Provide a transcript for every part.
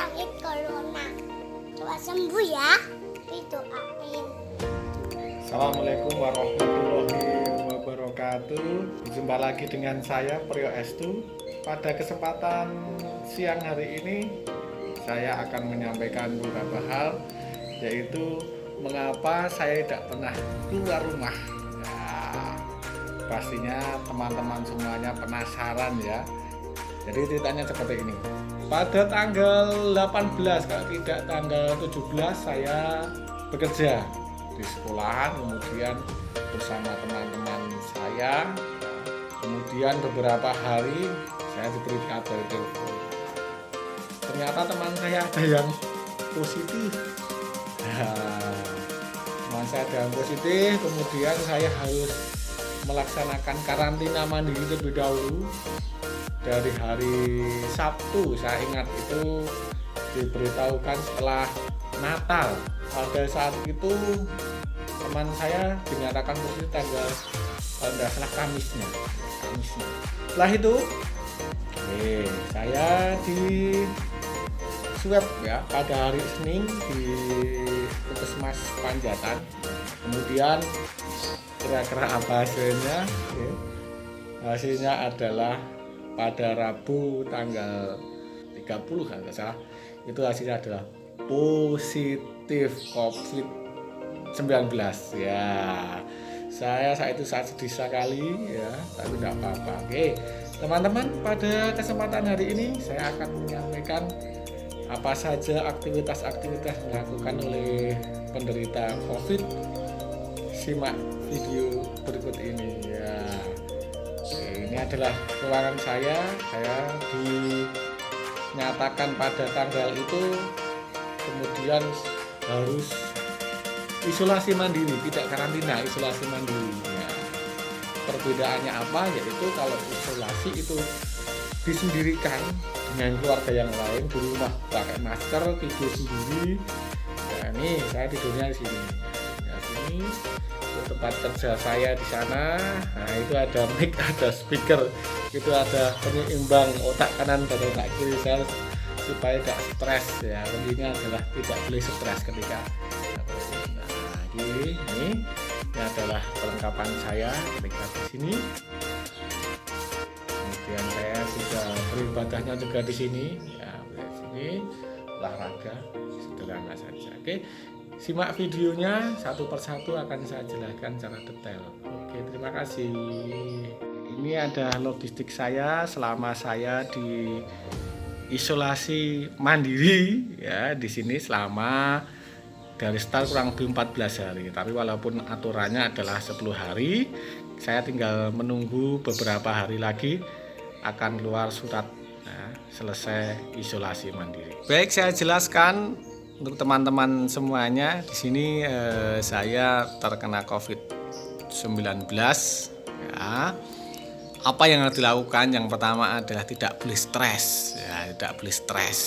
sakit corona. Coba sembuh ya. Didoain. Assalamualaikum warahmatullahi wabarakatuh. Jumpa lagi dengan saya Priyo Estu. Pada kesempatan siang hari ini saya akan menyampaikan beberapa hal, yaitu mengapa saya tidak pernah keluar rumah. Ya, pastinya teman-teman semuanya penasaran ya. Jadi ceritanya seperti ini. Pada tanggal 18, kalau tidak tanggal 17, saya bekerja di sekolahan, kemudian bersama teman-teman saya. Kemudian beberapa hari saya diberi kabar telepon, ternyata teman saya ada yang positif. Teman saya ada yang positif, kemudian saya harus melaksanakan karantina mandiri terlebih dahulu. Dari hari Sabtu, saya ingat itu diberitahukan setelah Natal. Pada saat itu teman saya dinyatakan positif tanggal tidak salah Kamisnya. Setelah itu saya di swab ya pada hari Senin di Puskesmas Panjatan. Kemudian kira-kira apa hasilnya? Hasilnya adalah pada Rabu tanggal 30 kan nggak salah, itu hasilnya adalah positif COVID-19 ya. Saya saat itu sangat sedih sekali ya, tapi tidak apa-apa. Oke teman-teman, pada kesempatan hari ini saya akan menyampaikan apa saja aktivitas-aktivitas yang dilakukan oleh penderita COVID. Simak video berikut ini ya. Ini adalah ruangan saya dinyatakan pada tanggal itu, kemudian harus isolasi mandiri, tidak karantina, isolasi mandiri ya. Perbedaannya apa? Yaitu kalau isolasi itu disendirikan dengan keluarga yang lain di rumah, pakai masker, tidur sendiri. Nah ini saya tidurnya di sini. Nah sini tempat kerja saya di sana. Nah itu ada mic, ada speaker, itu ada penyeimbang otak kanan dan otak kiri saya supaya tidak stres ya. Intinya adalah tidak boleh stres ketika ini adalah perlengkapan saya ketika di sini. Kemudian saya juga beribadahnya juga di sini ya, di sini olahraga sederhana saja. Oke. Simak videonya satu persatu akan saya jelaskan secara detail. Oke, terima kasih. Ini ada logistik saya selama saya di isolasi mandiri ya di sini selama dari start kurang lebih 14 hari. Tapi walaupun aturannya adalah 10 hari, saya tinggal menunggu beberapa hari lagi akan keluar surat ya, selesai isolasi mandiri. Baik, saya jelaskan untuk teman-teman semuanya, di sini saya terkena COVID-19 ya. Apa yang harus dilakukan? Yang pertama adalah tidak boleh stres ya, tidak boleh stres.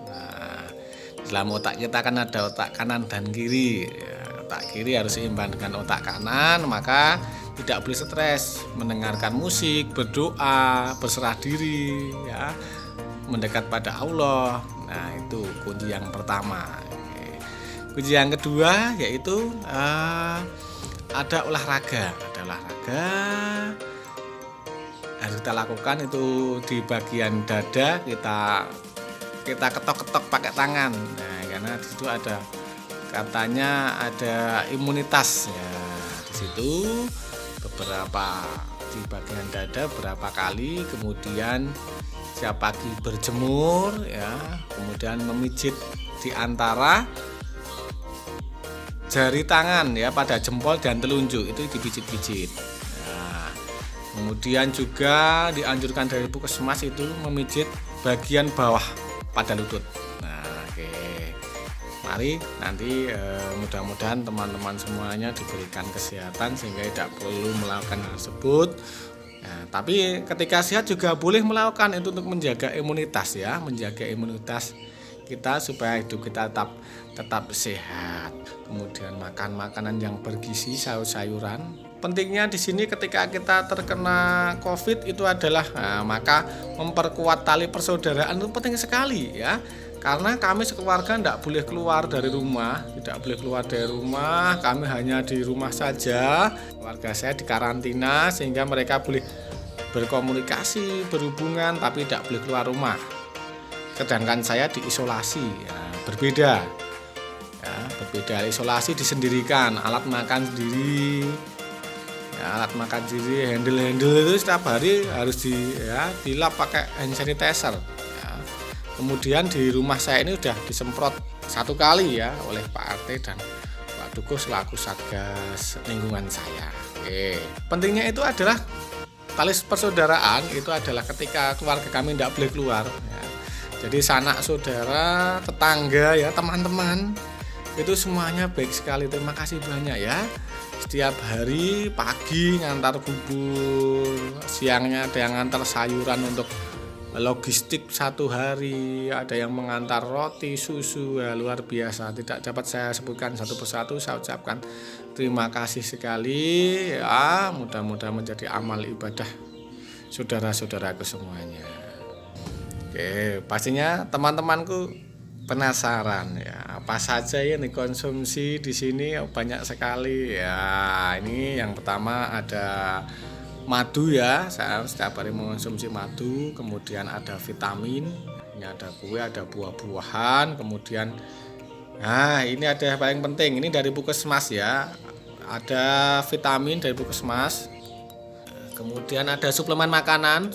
Nah, dalam otak kita kan ada otak kanan dan kiri ya. Otak kiri harus seimbang dengan otak kanan, maka tidak boleh stres, mendengarkan musik, berdoa, berserah diri ya, mendekat pada Allah. Nah itu kunci yang pertama. Kunci yang kedua yaitu ada olahraga. Harus kita lakukan itu di bagian dada, kita ketok-ketok pakai tangan. Nah karena di situ ada katanya ada imunitas ya. Di situ beberapa di bagian dada berapa kali, kemudian setiap pagi berjemur ya, kemudian memijit di antara jari tangan ya, pada jempol dan telunjuk itu dipijit-pijit. Nah, kemudian juga dianjurkan dari Puskesmas itu memijit bagian bawah pada lutut. Nah, oke. Mari nanti mudah-mudahan teman-teman semuanya diberikan kesehatan sehingga tidak perlu melakukan hal tersebut. Nah, tapi ketika sehat juga boleh melakukan itu untuk menjaga imunitas ya, menjaga imunitas kita supaya hidup kita tetap sehat. Kemudian makan makanan yang bergizi, sayur-sayuran. Pentingnya di sini ketika kita terkena COVID itu adalah maka memperkuat tali persaudaraan itu penting sekali ya. Karena kami sekeluarga tidak boleh keluar dari rumah, kami hanya di rumah saja. Keluarga saya dikarantina sehingga mereka boleh berkomunikasi, berhubungan, tapi tidak boleh keluar rumah. Sedangkan saya diisolasi, ya, berbeda. Ya, berbeda, isolasi disendirikan, alat makan sendiri, handle itu setiap hari harus dilap pakai hand sanitizer. Ya. Kemudian di rumah saya ini sudah disemprot 1 kali ya oleh Pak RT dan Pak Dukuh selaku Satgas lingkungan saya. Oke. Pentingnya itu adalah tali persaudaraan, itu adalah ketika keluarga kami tidak boleh keluar. Ya. Jadi sanak saudara, tetangga, ya teman-teman, itu semuanya baik sekali. Terima kasih banyak ya. Setiap hari pagi ngantar bubur, siangnya ada yang ngantar sayuran untuk logistik 1 hari, ada yang mengantar roti, susu, ya, luar biasa. Tidak dapat saya sebutkan satu persatu, saya ucapkan terima kasih sekali ya, mudah-mudahan menjadi amal ibadah saudara-saudaraku semuanya. Oke, pastinya teman-temanku penasaran ya, apa saja yang dikonsumsi di sini, banyak sekali ya. Ini yang pertama ada madu ya, saya setiap hari mengonsumsi madu. Kemudian ada vitamin, ini ada kue, ada buah-buahan. Kemudian ini ada yang paling penting, ini dari Puskesmas ya, ada vitamin dari Puskesmas. Kemudian ada suplemen makanan,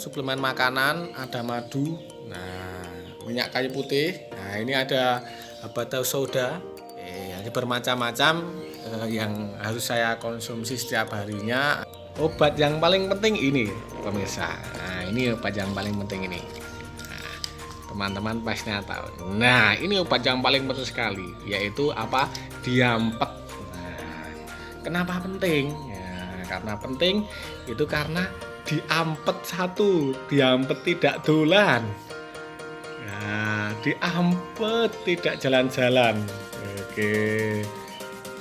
ada madu, minyak kayu putih. Nah, ini ada habatus sauda, ini bermacam-macam yang harus saya konsumsi setiap harinya. Obat yang paling penting ini pemirsa. Nah, ini obat yang paling penting ini. Nah, teman-teman pastinya tahu. Nah, ini obat yang paling penting sekali, yaitu apa? Diampet. Nah, kenapa penting? Ya, karena penting itu karena diampet 1, diampet tidak dolan. Nah, diampet tidak jalan-jalan. Oke.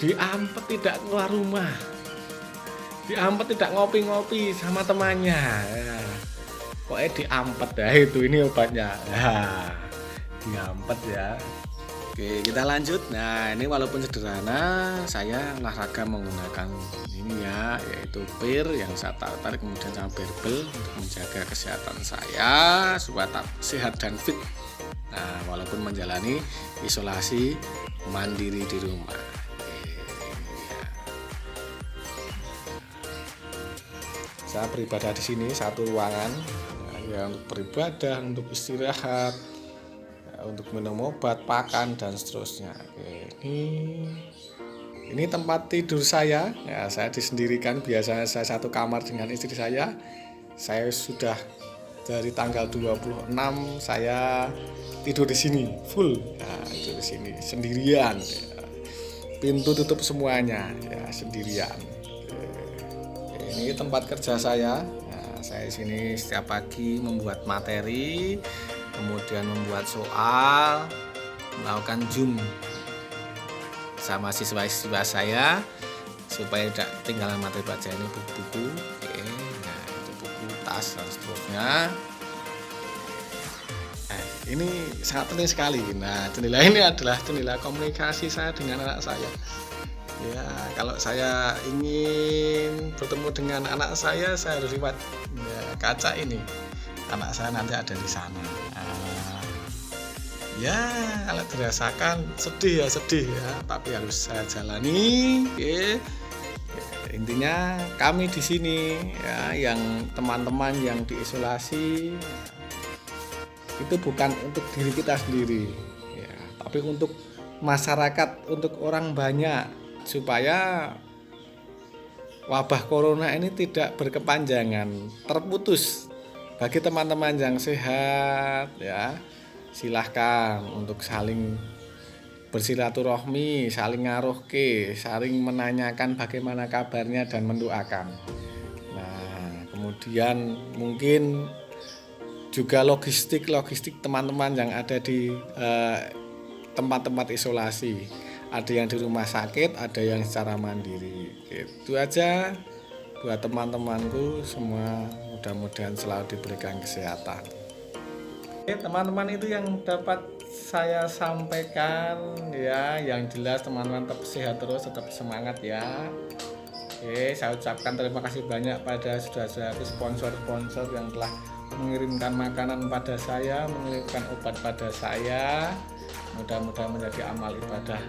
Diampet tidak keluar rumah. Diampet tidak ngopi-ngopi sama temannya. Ya. Pokoknya diampet ya, itu ini obatnya. Ya. Diampet ya. Oke, kita lanjut. Nah, ini walaupun sederhana, saya olahraga menggunakan ini ya, yaitu pir yang saya tarik kemudian sama barbel untuk menjaga kesehatan saya supaya tetap sehat dan fit. Nah, walaupun menjalani isolasi mandiri di rumah. Saya beribadah di sini 1 ruangan, ya, untuk beribadah, untuk istirahat, ya, untuk minum obat, pakan dan seterusnya. Oke, ini tempat tidur saya. Ya, saya disendirikan. Biasanya saya 1 kamar dengan istri saya. Saya sudah dari tanggal 26 saya tidur di sini full. Ya, tidur di sini sendirian. Ya. Pintu tutup semuanya, ya, sendirian. Ini tempat kerja saya. Nah, saya di sini setiap pagi membuat materi, kemudian membuat soal, melakukan Zoom sama siswa-siswa saya supaya tidak ketinggalan materi pelajaran. Ini buku-buku, nah itu buku, tas dan seterusnya. Nah, ini sangat penting sekali. Nah, jendela ini adalah jendela komunikasi saya dengan anak saya. Ya, kalau saya ingin bertemu dengan anak saya harus lewat kaca ini. Anak saya nanti ada di sana. Ya, kalau dirasakan sedih ya, tapi harus saya jalani. Oke. Intinya kami di sini ya, yang teman-teman yang diisolasi itu bukan untuk diri kita sendiri, ya, tapi untuk masyarakat, untuk orang banyak, supaya wabah corona ini tidak berkepanjangan, terputus. Bagi teman-teman yang sehat ya, silahkan untuk saling bersilaturahmi, saling ngaruhke, saling menanyakan bagaimana kabarnya dan mendoakan. Nah, kemudian mungkin juga logistik teman-teman yang ada di tempat-tempat isolasi. Ada yang di rumah sakit, ada yang secara mandiri. Itu aja buat teman-temanku semua, mudah-mudahan selalu diberikan kesehatan. Teman-teman itu yang dapat saya sampaikan ya, yang jelas teman-teman tetap sehat terus, tetap semangat ya. Oke, saya ucapkan terima kasih banyak pada saudara-saudara sponsor-sponsor yang telah mengirimkan makanan pada saya, mengirimkan obat pada saya. Mudah-mudahan menjadi amal ibadah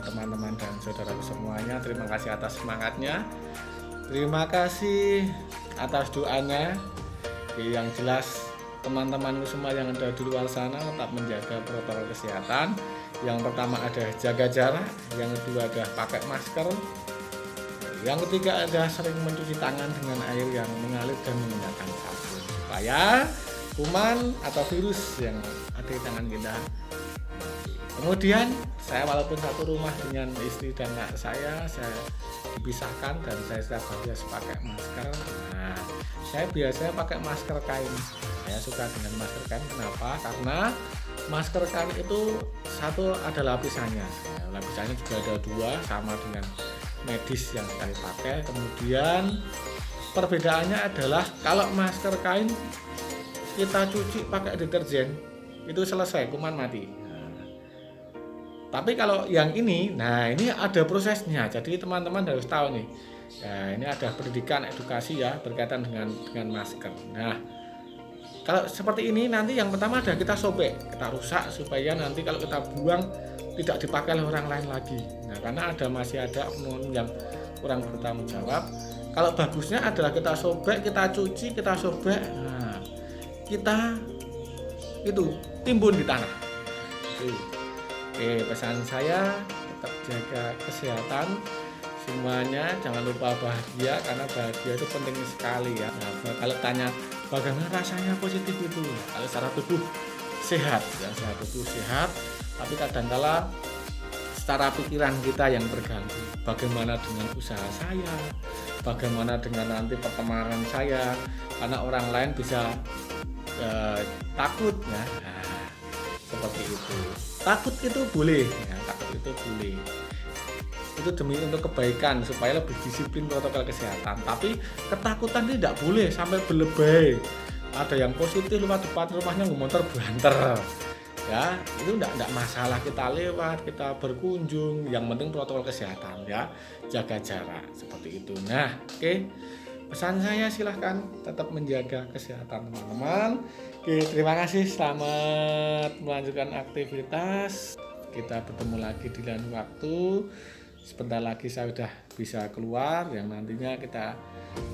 teman-teman dan saudara semuanya. Terima kasih atas semangatnya. Terima kasih atas doanya. Yang jelas teman-temanku semua yang ada di luar sana tetap menjaga protokol kesehatan. Yang pertama ada jaga jarak, yang kedua ada pakai masker, yang ketiga ada sering mencuci tangan dengan air yang mengalir dan menggunakan sabun supaya kuman atau virus yang ada di tangan kita mati. Kemudian saya walaupun satu rumah dengan istri dan anak saya dipisahkan dan saya setiap hari harus pakai masker. Nah, saya biasanya pakai masker kain. Saya suka dengan masker kain. Kenapa? Karena masker kain itu satu ada lapisannya. Lapisannya juga ada dua, sama dengan medis yang sekali pakai. Kemudian perbedaannya adalah kalau masker kain kita cuci pakai deterjen itu selesai, kuman mati. Tapi kalau yang ini, nah ini ada prosesnya. Jadi teman-teman harus tahu nih. Nah, ini ada pendidikan edukasi ya berkaitan dengan masker. Nah, kalau seperti ini nanti yang pertama ada kita sobek, kita rusak supaya nanti kalau kita buang tidak dipakai oleh orang lain lagi. Nah, karena masih ada oknum yang kurang bertanggung jawab. Kalau bagusnya adalah kita sobek, kita cuci, kita sobek. Nah, kita itu timbun di tanah. Oke, pesan saya tetap jaga kesehatan semuanya, jangan lupa bahagia karena bahagia itu penting sekali ya. Nah, kalau tanya bagaimana rasanya positif itu, kalau secara tubuh sehat, ya secara tubuh sehat, tapi kadangkala secara pikiran kita yang terganggu. Bagaimana dengan usaha saya, bagaimana dengan nanti pertemanan saya, karena orang lain bisa takut ya. Nah, seperti itu. Takut itu boleh, ya, takut itu boleh. Itu demi untuk kebaikan supaya lebih disiplin protokol kesehatan. Tapi ketakutan tidak boleh sampai berlebih. Ada yang positif lewat depan rumahnya motor banter. Ya, itu enggak masalah, kita lewat, kita berkunjung, yang penting protokol kesehatan ya, jaga jarak seperti itu. Nah, oke. Pesan saya silahkan tetap menjaga kesehatan teman-teman. Oke, terima kasih, selamat melanjutkan aktivitas. Kita bertemu lagi di lain waktu. Sebentar lagi saya sudah bisa keluar, yang nantinya kita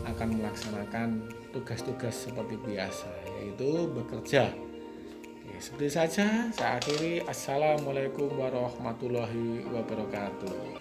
akan melaksanakan tugas-tugas seperti biasa, yaitu bekerja. Oke, seperti saja saya akhiri. Assalamualaikum warahmatullahi wabarakatuh.